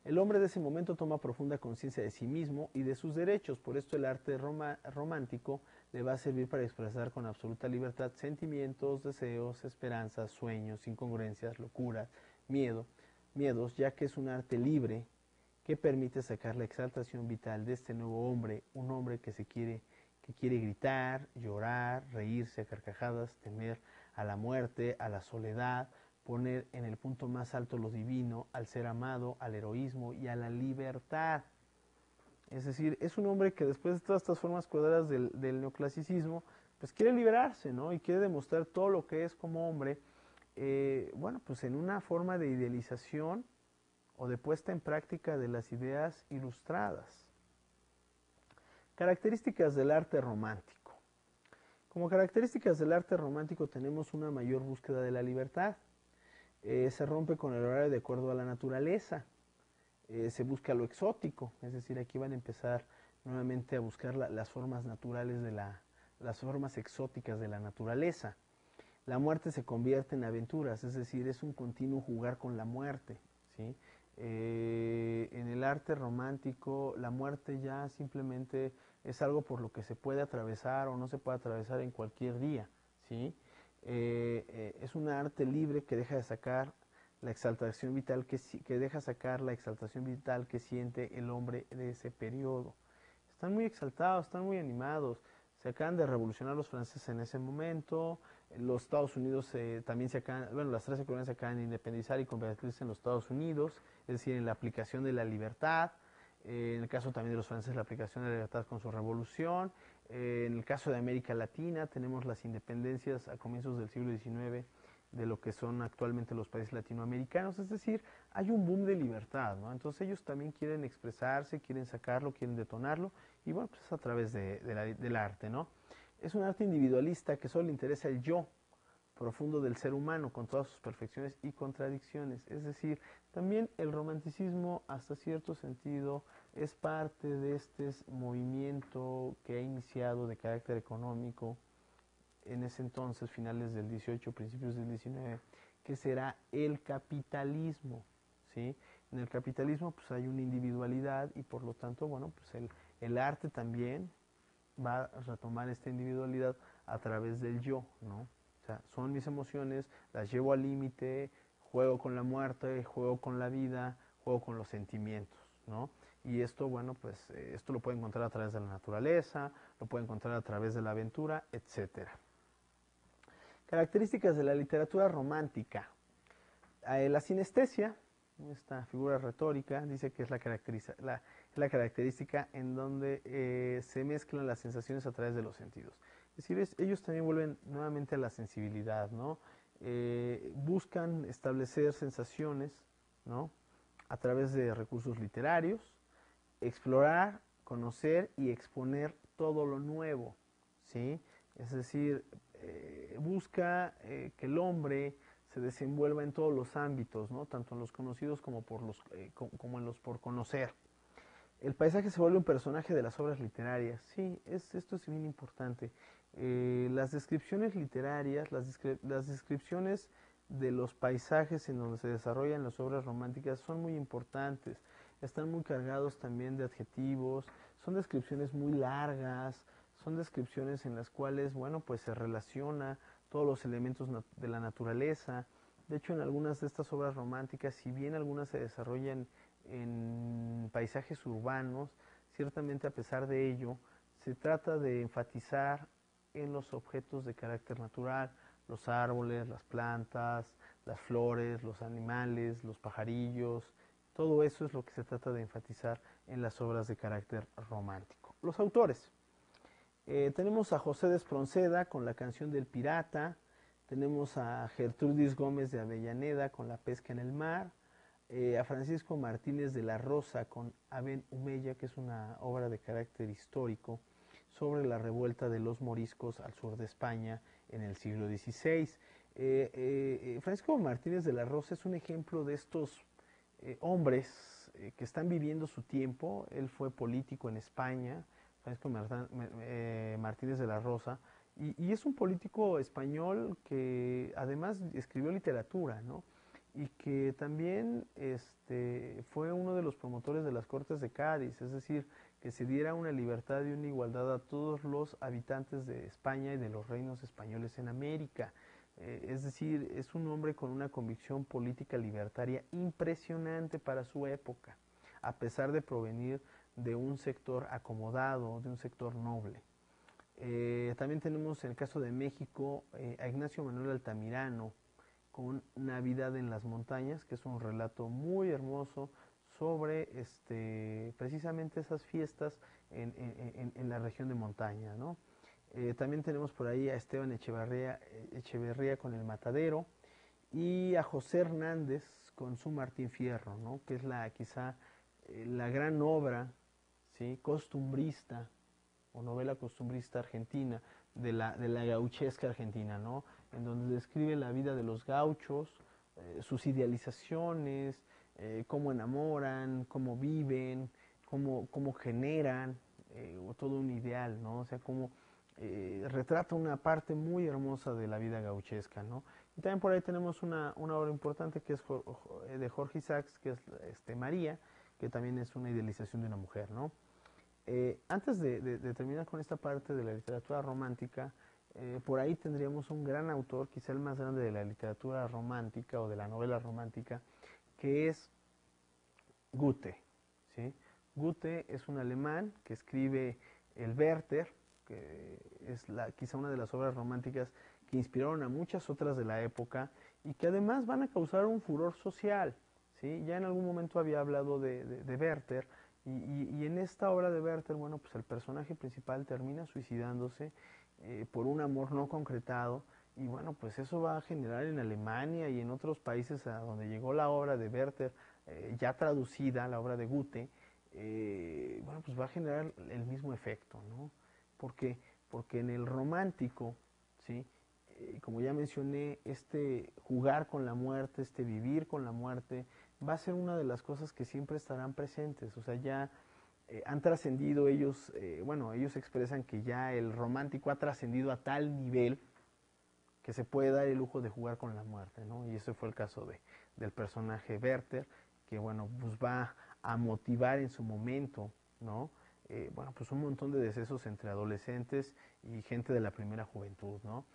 El hombre de ese momento toma profunda conciencia de sí mismo y de sus derechos, por esto el arte romántico le va a servir para expresar con absoluta libertad sentimientos, deseos, esperanzas, sueños, incongruencias, locuras, miedos, ya que es un arte libre que permite sacar la exaltación vital de este nuevo hombre, un hombre que quiere gritar, llorar, reírse a carcajadas, temer a la muerte, a la soledad, poner en el punto más alto lo divino, al ser amado, al heroísmo y a la libertad. Es decir, es un hombre que después de todas estas formas cuadradas del neoclasicismo, pues quiere liberarse, ¿no? Y quiere demostrar todo lo que es como hombre, bueno, pues en una forma de idealización o de puesta en práctica de las ideas ilustradas. Características del arte romántico. Como características del arte romántico tenemos una mayor búsqueda de la libertad. Se rompe con el horario de acuerdo a la naturaleza. Se busca lo exótico, es decir, aquí van a empezar nuevamente a buscar las formas naturales las formas exóticas de la naturaleza. La muerte se convierte en aventuras, es decir, es un continuo jugar con la muerte, ¿sí? En el arte romántico la muerte ya simplemente es algo por lo que se puede atravesar o no se puede atravesar en cualquier día, ¿sí? Es un arte libre que deja de sacar la exaltación vital que deja sacar la exaltación vital que siente el hombre de ese periodo. Están muy exaltados, están muy animados. Se acaban de revolucionar los franceses en ese momento. Los Estados Unidos también las 13 colonias se acaban de independizar y convertirse en los Estados Unidos, es decir, en la aplicación de la libertad. En el caso también de los franceses, la aplicación de la libertad con su revolución. En el caso de América Latina, tenemos las independencias a comienzos del siglo XIX de lo que son actualmente los países latinoamericanos, es decir, hay un boom de libertad, ¿no? Entonces ellos también quieren expresarse, quieren sacarlo, quieren detonarlo, y bueno, pues es a través del arte, ¿no? Es un arte individualista que solo le interesa el yo, profundo del ser humano, con todas sus perfecciones y contradicciones. Es decir, también el romanticismo, hasta cierto sentido, es parte de este movimiento que ha iniciado de carácter económico en ese entonces, finales del 18, principios del 19, que será el capitalismo, ¿sí? En el capitalismo pues hay una individualidad y por lo tanto, bueno, pues el arte también va a retomar esta individualidad a través del yo, ¿no? O sea, son mis emociones, las llevo al límite, juego con la muerte, juego con la vida, juego con los sentimientos, ¿no? Y esto, bueno, pues esto lo puede encontrar a través de la naturaleza, lo puede encontrar a través de la aventura, etcétera. Características de la literatura romántica. La sinestesia, esta figura retórica, dice que es la característica en donde se mezclan las sensaciones a través de los sentidos. Es decir, ellos también vuelven nuevamente a la sensibilidad, ¿no? Buscan establecer sensaciones, ¿no? A través de recursos literarios, explorar, conocer y exponer todo lo nuevo, ¿sí? Es decir, busca que el hombre se desenvuelva en todos los ámbitos, ¿no? Tanto en los conocidos como, como en los por conocer. El paisaje se vuelve un personaje de las obras literarias. Sí, esto es bien importante. Las descripciones literarias, las descripciones de los paisajes en donde se desarrollan las obras románticas son muy importantes. Están muy cargados también de adjetivos, son descripciones muy largas, son descripciones en las cuales, bueno, pues se relaciona todos los elementos de la naturaleza. De hecho, en algunas de estas obras románticas, si bien algunas se desarrollan en paisajes urbanos, ciertamente a pesar de ello, se trata de enfatizar en los objetos de carácter natural, los árboles, las plantas, las flores, los animales, los pajarillos, todo eso es lo que se trata de enfatizar en las obras de carácter romántico. Los autores. Tenemos a José de Espronceda con la canción del pirata, tenemos a Gertrudis Gómez de Avellaneda con La pesca en el mar, a Francisco Martínez de la Rosa con Aben Humeya, que es una obra de carácter histórico sobre la revuelta de los moriscos al sur de España en el siglo XVI. Francisco Martínez de la Rosa es un ejemplo de estos hombres que están viviendo su tiempo. Él fue político en España, Francisco Martínez de la Rosa, y es un político español que además escribió literatura, ¿no? Y que también fue uno de los promotores de las Cortes de Cádiz, es decir, que se diera una libertad y una igualdad a todos los habitantes de España y de los reinos españoles en América. Es decir, es un hombre con una convicción política libertaria impresionante para su época, a pesar de provenir de un sector acomodado, de un sector noble. También tenemos en el caso de México a Ignacio Manuel Altamirano, con Navidad en las montañas, que es un relato muy hermoso sobre precisamente esas fiestas en la región de montaña, ¿no? También tenemos por ahí a Esteban Echeverría con El Matadero y a José Hernández con su Martín Fierro, ¿no? Que es quizá la gran obra, ¿sí? Costumbrista o novela costumbrista argentina, de la gauchesca argentina, ¿no? En donde describe la vida de los gauchos, sus idealizaciones, cómo enamoran, cómo viven, cómo generan todo un ideal, ¿no? O sea, cómo retrata una parte muy hermosa de la vida gauchesca, ¿no? Y también por ahí tenemos una obra importante que es de Jorge Isaacs, que es María, que también es una idealización de una mujer, ¿no? Antes de terminar con esta parte de la literatura romántica, por ahí tendríamos un gran autor, quizá el más grande de la literatura romántica o de la novela romántica, que es Goethe, ¿sí? Goethe es un alemán que escribe el Werther, que es quizá una de las obras románticas que inspiraron a muchas otras de la época y que además van a causar un furor social, ¿sí? Ya en algún momento había hablado de Werther, y en esta obra de Werther, bueno, pues el personaje principal termina suicidándose por un amor no concretado, y bueno, pues eso va a generar en Alemania y en otros países a donde llegó la obra de Werther, ya traducida, la obra de Goethe, bueno, pues va a generar el mismo efecto, ¿no? ¿Por qué? Porque en el romántico, ¿sí? como ya mencioné, este jugar con la muerte, este vivir con la muerte, va a ser una de las cosas que siempre estarán presentes. O sea, ya han trascendido ellos, bueno, ellos expresan que ya el romántico ha trascendido a tal nivel que se puede dar el lujo de jugar con la muerte, ¿no? Y ese fue el caso del personaje Werther, que, bueno, pues va a motivar en su momento, ¿no? Bueno, pues un montón de decesos entre adolescentes y gente de la primera juventud, ¿no?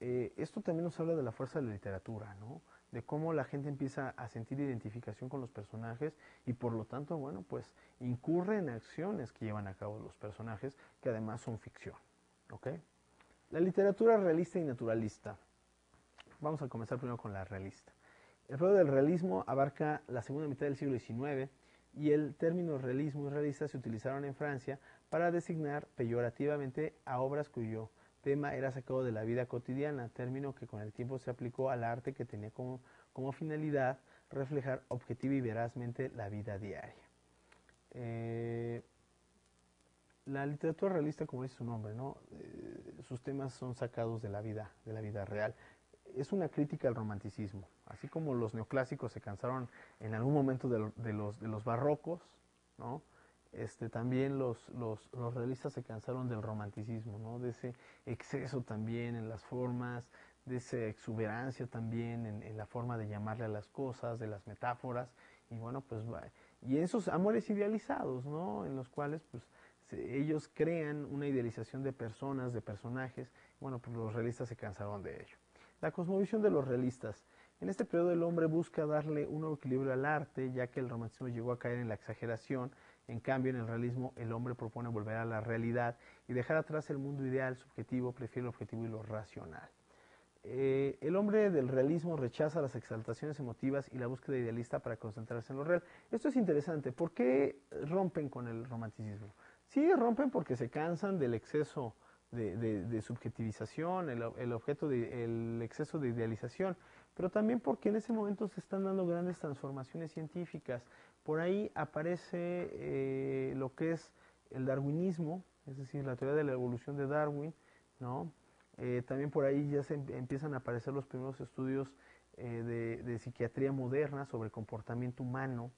Esto también nos habla de la fuerza de la literatura, ¿no? De cómo la gente empieza a sentir identificación con los personajes y por lo tanto, bueno, pues incurre en acciones que llevan a cabo los personajes que además son ficción, ¿ok? La literatura realista y naturalista. Vamos a comenzar primero con la realista. El periodo del realismo abarca la segunda mitad del siglo XIX y el término realismo y realista se utilizaron en Francia para designar peyorativamente a obras cuyo tema era sacado de la vida cotidiana, término que con el tiempo se aplicó al arte que tenía como finalidad reflejar objetiva y verazmente la vida diaria. La literatura realista, como dice su nombre, ¿no? Sus temas son sacados de la vida real. Es una crítica al romanticismo, así como los neoclásicos se cansaron en algún momento de los barrocos, ¿no? También los realistas se cansaron del romanticismo, ¿no? De ese exceso también en las formas, de esa exuberancia también en la forma de llamarle a las cosas, de las metáforas, y bueno, pues, y esos amores idealizados, ¿no? En los cuales, pues, ellos crean una idealización de personas, de personajes, bueno, pues los realistas se cansaron de ello. La cosmovisión de los realistas. En este periodo el hombre busca darle un nuevo equilibrio al arte, ya que el romanticismo llegó a caer en la exageración. En cambio, en el realismo el hombre propone volver a la realidad y dejar atrás el mundo ideal, subjetivo, prefiere lo objetivo y lo racional. El hombre del realismo rechaza las exaltaciones emotivas y la búsqueda idealista para concentrarse en lo real. Esto es interesante. ¿Por qué rompen con el romanticismo? Sí, rompen porque se cansan del exceso de subjetivización, el exceso de idealización, pero también porque en ese momento se están dando grandes transformaciones científicas. Por ahí aparece lo que es el darwinismo, es decir, la teoría de la evolución de Darwin, ¿no? También por ahí ya se empiezan a aparecer los primeros estudios de psiquiatría moderna sobre el comportamiento humano,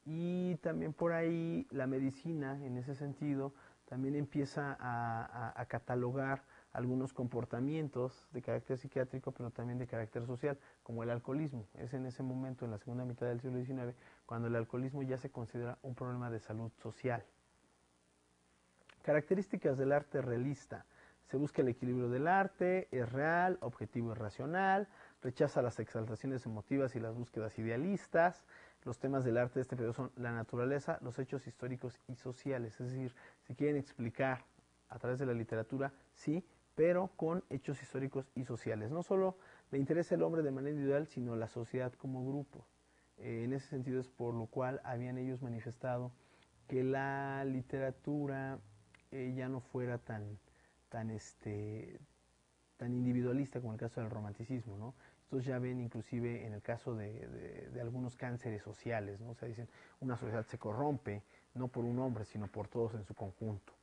y también por ahí la medicina, en ese sentido, también empieza a catalogar algunos comportamientos de carácter psiquiátrico, pero también de carácter social, como el alcoholismo. Es en ese momento, en la segunda mitad del siglo XIX, cuando el alcoholismo ya se considera un problema de salud social. Características del arte realista. Se busca el equilibrio del arte, es real, objetivo y racional, rechaza las exaltaciones emotivas y las búsquedas idealistas. Los temas del arte de este periodo son la naturaleza, los hechos históricos y sociales. Es decir, si quieren explicar a través de la literatura, sí, pero con hechos históricos y sociales. No solo le interesa el hombre de manera individual, sino la sociedad como grupo. En ese sentido es por lo cual habían ellos manifestado que la literatura ya no fuera tan individualista como el caso del romanticismo, ¿no? Estos ya ven inclusive en el caso de algunos cánceres sociales, ¿no? O sea, dicen, una sociedad se corrompe no por un hombre, sino por todos en su conjunto.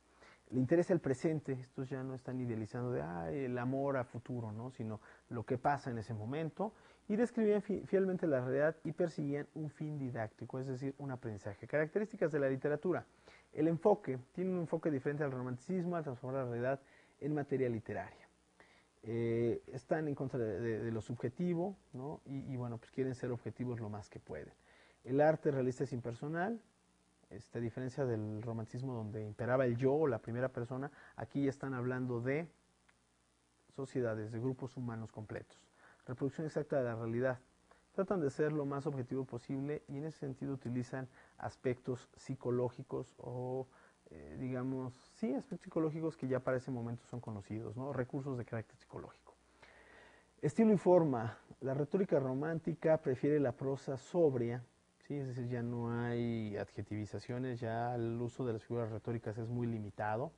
Le interesa el presente, estos ya no están idealizando de el amor a futuro, ¿no? Sino lo que pasa en ese momento, y describían fielmente la realidad y perseguían un fin didáctico, es decir, un aprendizaje. Características de la literatura. El enfoque, tiene un enfoque diferente al romanticismo, al transformar la realidad en materia literaria. Están en contra de lo subjetivo, ¿no? Y bueno, pues quieren ser objetivos lo más que pueden. El arte realista es impersonal, a diferencia del romanticismo donde imperaba el yo o la primera persona, aquí ya están hablando de sociedades, de grupos humanos completos. Reproducción exacta de la realidad. Tratan de ser lo más objetivo posible y en ese sentido utilizan aspectos psicológicos o digamos, sí, aspectos psicológicos que ya para ese momento son conocidos, ¿no? Recursos de carácter psicológico. Estilo y forma. La retórica romántica prefiere la prosa sobria, ¿sí? Es decir, ya no hay adjetivizaciones, ya el uso de las figuras retóricas es muy limitado.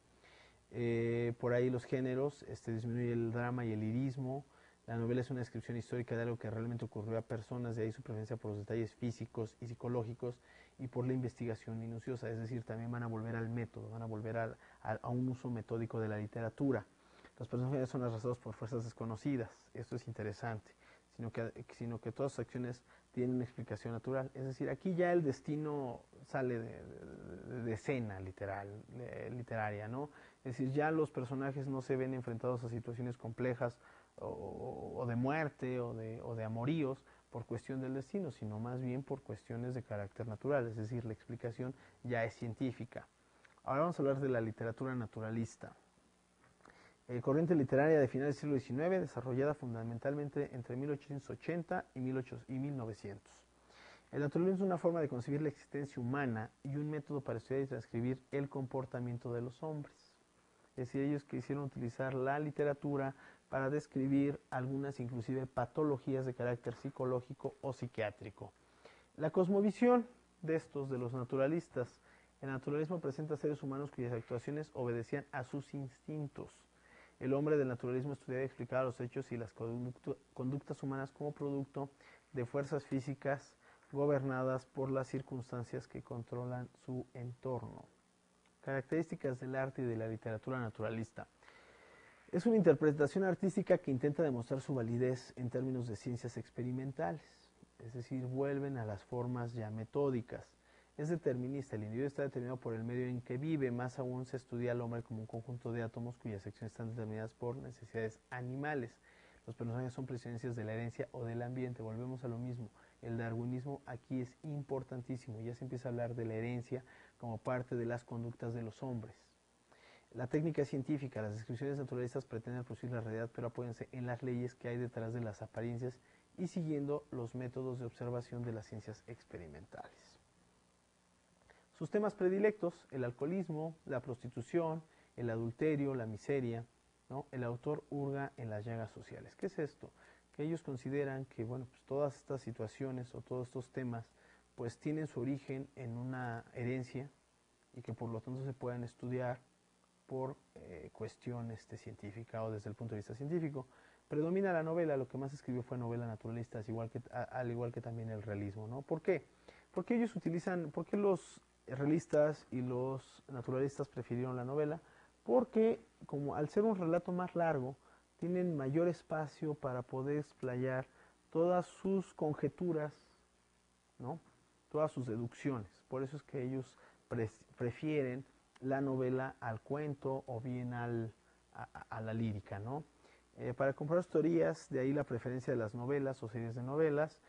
Por ahí los géneros, disminuye el drama y el lirismo. La novela es una descripción histórica de algo que realmente ocurrió a personas, de ahí su preferencia por los detalles físicos y psicológicos y por la investigación minuciosa, es decir, también van a volver al método, van a volver a un uso metódico de la literatura. Los personajes son arrastrados por fuerzas desconocidas, esto es interesante, sino que todas sus acciones tienen una explicación natural. Es decir, aquí ya el destino sale de escena literaria, ¿no? Es decir, ya los personajes no se ven enfrentados a situaciones complejas o de muerte o de amoríos por cuestión del destino, sino más bien por cuestiones de carácter natural, es decir, la explicación ya es científica. Ahora vamos a hablar de la literatura naturalista. Corriente literaria de finales del siglo XIX, desarrollada fundamentalmente entre 1880 y 1900. El naturalismo es una forma de concebir la existencia humana y un método para estudiar y transcribir el comportamiento de los hombres. Es decir, ellos quisieron utilizar la literatura para describir algunas inclusive patologías de carácter psicológico o psiquiátrico. La cosmovisión de los naturalistas. El naturalismo presenta seres humanos cuyas actuaciones obedecían a sus instintos. El hombre del naturalismo estudiaba y explicaba los hechos y las conductas humanas como producto de fuerzas físicas gobernadas por las circunstancias que controlan su entorno. Características del arte y de la literatura naturalista. Es una interpretación artística que intenta demostrar su validez en términos de ciencias experimentales, es decir, vuelven a las formas ya metódicas. Es determinista, el individuo está determinado por el medio en que vive, más aún se estudia al hombre como un conjunto de átomos cuyas secciones están determinadas por necesidades animales. Los personajes son presencias de la herencia o del ambiente, volvemos a lo mismo. El darwinismo aquí es importantísimo, ya se empieza a hablar de la herencia como parte de las conductas de los hombres. La técnica científica, las descripciones naturalistas pretenden producir la realidad, pero apóyanse en las leyes que hay detrás de las apariencias y siguiendo los métodos de observación de las ciencias experimentales. Sus temas predilectos, el alcoholismo, la prostitución, el adulterio, la miseria, ¿no? El autor hurga en las llagas sociales. ¿Qué es esto? Que ellos consideran que bueno, pues todas estas situaciones o todos estos temas pues tienen su origen en una herencia y que por lo tanto se puedan estudiar por cuestión científica o desde el punto de vista científico. Predomina la novela, lo que más escribió fue novela naturalista, al igual que también el realismo, ¿no? ¿Por qué? Porque ellos utilizan, ¿por qué los realistas y los naturalistas prefirieron la novela? Porque como al ser un relato más largo, tienen mayor espacio para poder explayar todas sus conjeturas, ¿no? Todas sus deducciones. Por eso es que ellos prefieren la novela al cuento o bien a la lírica, ¿no? Para comprar teorías, de ahí la preferencia de las novelas o series de novelas,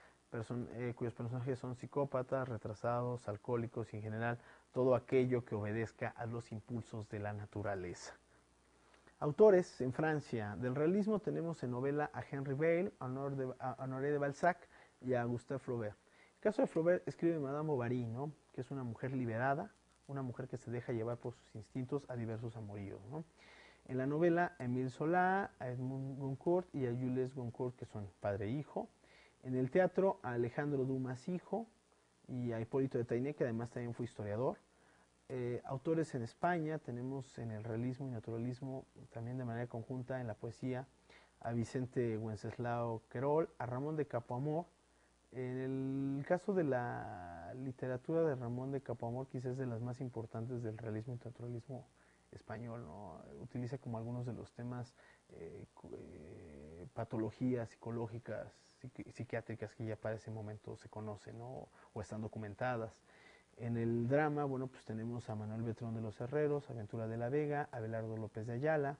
cuyos personajes son psicópatas, retrasados, alcohólicos y en general todo aquello que obedezca a los impulsos de la naturaleza. Autores en Francia. Del realismo tenemos en novela a Henry Bale, a Honoré de Balzac y a Gustave Flaubert. El caso de Flaubert escribe Madame Bovary, ¿no? Que es una mujer liberada, una mujer que se deja llevar por sus instintos a diversos amoríos, ¿no? En la novela, a Émile Zola, a Edmond Goncourt y a Jules Goncourt, que son padre e hijo. En el teatro, a Alejandro Dumas hijo y a Hipólito de Tainé, que además también fue historiador. Autores en España, tenemos en el realismo y naturalismo, también de manera conjunta en la poesía, a Vicente Wenceslao Querol, a Ramón de Campoamor. En el caso de la literatura de Ramón de Campoamor, quizás es de las más importantes del realismo y naturalismo español, ¿no? Utiliza como algunos de los temas patologías psicológicas, psiquiátricas que ya para ese momento se conocen, ¿no? O están documentadas. En el drama, bueno, pues tenemos a Manuel Betrón de los Herreros, a Ventura de la Vega, a Abelardo López de Ayala.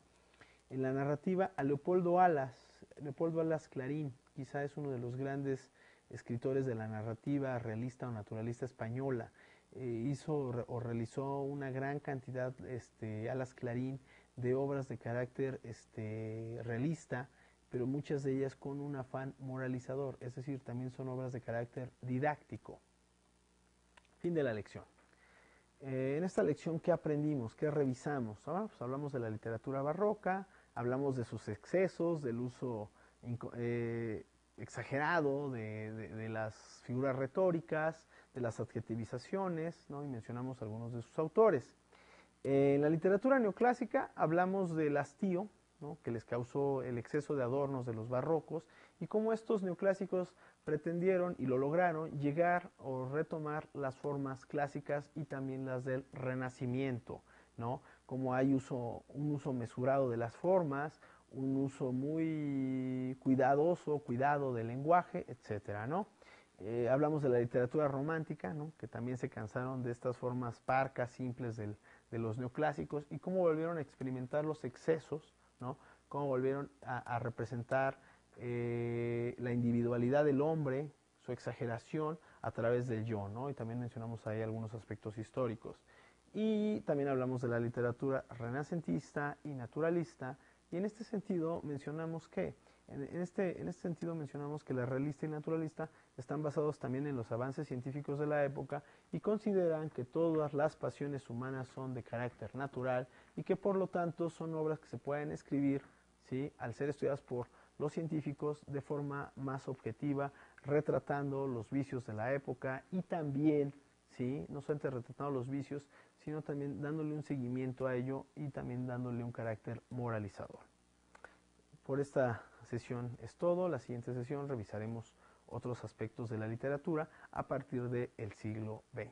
En la narrativa, a Leopoldo Alas Clarín, quizá es uno de los grandes escritores de la narrativa realista o naturalista española. Hizo o realizó una gran cantidad, Alas Clarín, de obras de carácter realista, pero muchas de ellas con un afán moralizador, es decir, también son obras de carácter didáctico. Fin de la lección. En esta lección, ¿qué aprendimos? ¿Qué revisamos? Pues hablamos de la literatura barroca, hablamos de sus excesos, del uso exagerado de las figuras retóricas, de las adjetivizaciones, ¿no? Y mencionamos algunos de sus autores. En la literatura neoclásica hablamos del hastío, ¿no? Que les causó el exceso de adornos de los barrocos y cómo estos neoclásicos pretendieron y lo lograron llegar o retomar las formas clásicas y también las del Renacimiento. ¿no? Cómo hay un uso mesurado de las formas, un uso muy cuidado del lenguaje, etcétera, ¿no? Hablamos de la literatura romántica, ¿no? Que también se cansaron de estas formas parcas, simples de los neoclásicos, y cómo volvieron a experimentar los excesos, ¿no? Cómo volvieron a representar la individualidad del hombre, su exageración a través del yo, ¿no? Y también mencionamos ahí algunos aspectos históricos. Y también hablamos de la literatura renacentista y naturalista, y en este sentido mencionamos que en este sentido mencionamos que la realista y naturalista están basados también en los avances científicos de la época y consideran que todas las pasiones humanas son de carácter natural y que por lo tanto son obras que se pueden escribir, ¿sí?, al ser estudiadas por los científicos de forma más objetiva, retratando los vicios de la época y también, ¿sí?, no solamente retratando los vicios, sino también dándole un seguimiento a ello y también dándole un carácter moralizador. Por esta sesión es todo. La siguiente sesión revisaremos otros aspectos de la literatura a partir del siglo XX.